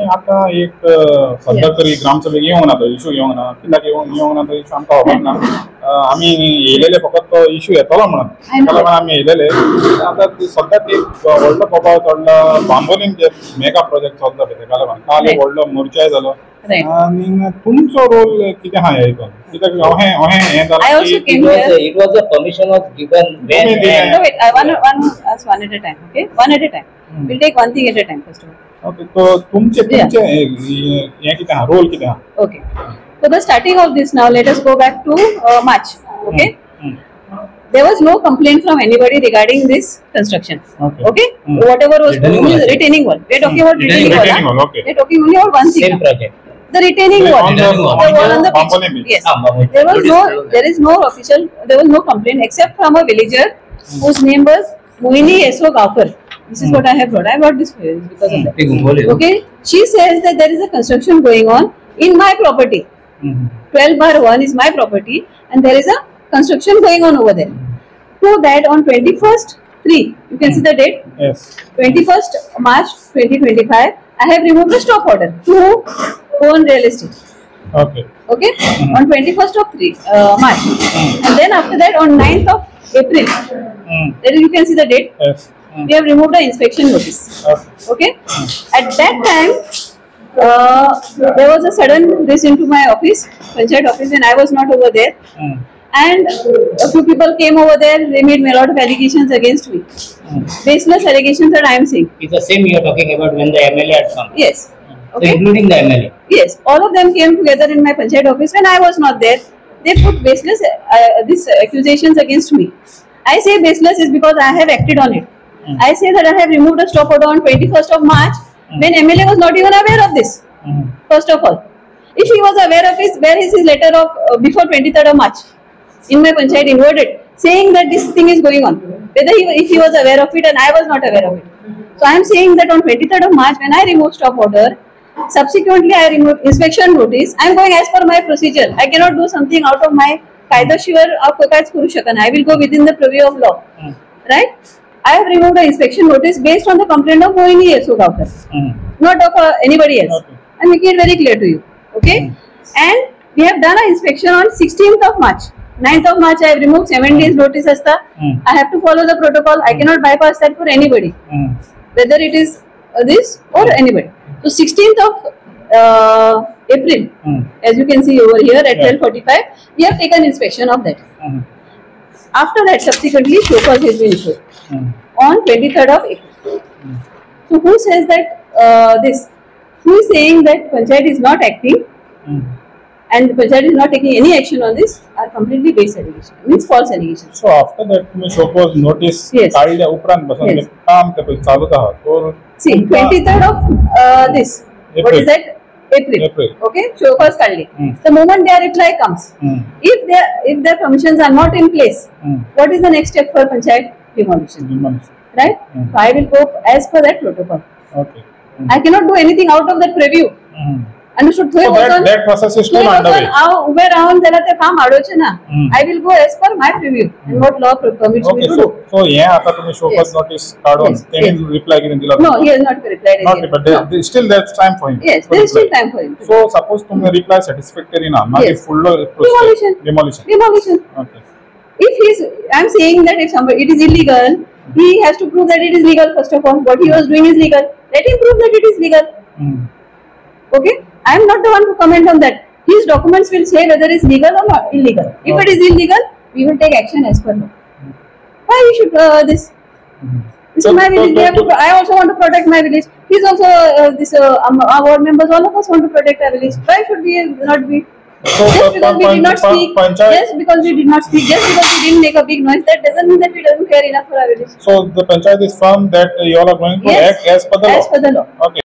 आमी आता एक सध्या तरी ग्रामसभेक येवंक ना तो इशू येवंक ना कित्याक येवंक ना तो इशू आमकां खबर ना आमी येयलेले फकत तो इशू येतलो म्हणून ताका लागून आमी येयलेले आता सद्याक एक व्हडलो प्रभाव चडला बांबोलीन जे मेगा प्रोजेक्ट चलता पळय ताका लागून काल एक व्हडलो मोर्चाय जालो आनी तुमचो रोल कितें आहा ह्या हितून कित्याक हें जालां की it was a permission was given when no wait one at a time, okay, one at a time. We'll take one thing at a time first of all. Okay तो तुमचे हे कितें आहा रोल कितें आहा Okay, so the starting of this, now let us go back to March, okay. There was no complaint from anybody regarding this construction, okay. Whatever was retaining wall, we are talking about retaining wall, okay. we are talking only about one thing, same project. the retaining wall, the wall on the beach. Yes, there was no complaint except from a villager whose name was Mohini Yeso Gaukar. This is what I have brought. I brought this because of that. Okay, she says that there is a construction going on in my property. 12/1 is my property, and there is a construction going on over there. So that on 21st 3, you can see the date. Yes. 21st March 2025, I have removed the stop order to own real estate. Okay. Okay, on 21st of March, and then after that on 9th of April, then you can see the date. Yes. We have removed the inspection notice. Okay, at that time there was a sudden this into my office, Panchayat office, and I was not over there. And a few people came over there. They made a lot of allegations against me. Baseless allegations that I am saying. It's the same you are talking about when the MLA had come. Yes. Okay. So including the MLA. Yes, all of them came together in my Panchayat office when I was not there. They put baseless these accusations against me. I say baseless is because I have acted on it. I say that I have removed a stop order on 21st of March when MLA was not even aware of this. First of all, if he was aware of it, where is his letter of before 23rd of March in my Panchayat inverted saying that this thing is going on? Whether if he was aware of it and I was not aware of it. So I am saying that on 23rd of March when I removed stop order, subsequently I removed inspection notice. I am going as per my procedure. I cannot do something out of my कायदेशीर कायच करू शकना. I will go within the purview of law, right? I have removed the inspection notice based on the complaint of Mohini Yeso Gaukar, not of anybody else. I make it very clear to you, okay? And we have done an inspection on 16th of March. 9th of March I have removed 7 days notice asta. I have to follow the protocol. I cannot bypass that for anybody, whether it is this or anybody. So 16th of April, as you can see over here at 12:45, we have taken inspection of that. After that, subsequently, show cause has been issued on 23rd of April. So who says that this? Who is saying that Panchayat is not acting and Panchayat is not taking any action on this are completely based allegations, means false allegations. So after that, तुम्ही show cause notice काढल्या उपरांत बसून ते काम ते चालूच आहा. तो see 23rd of this. What is that? April. Okay, show cause काढली. The moment their reply comes, if their permissions are not in place, what is the next step for Panchayat? Demolition. Right? So I will go as per that protocol. Okay. I cannot do anything out of that preview. Understood? So that process is still underway. उभे राहून त्याला ते काम अडवचे ना. I will go as per my preview and what law permits me to do. So हे आता तुम्ही show cause notice काढून त्यांनी reply किती दिला? No, he has not replied. Not but still there's time for him. Yes, there is still time for him. So suppose तुम्ही reply satisfactory ना, मागे full demolition. Okay. If I am saying that if somebody it is illegal, he has to prove that it is legal first of all. What he was doing is legal. Let him prove that it is legal. Okay, I am not the one to comment on that. His documents will say whether it is legal or not illegal. If it is illegal, we will take action as per law. Why we should this? This is my village. I also want to protect my village. He's also our ward members. All of us want to protect our village. Why should we not be? Just because we did not speak. Just because we did not speak. Just because we didn't make a big noise. That doesn't mean that we don't care enough for our village. So the Panchayat is firm that you all are going to act as per the law. As per the law. Okay.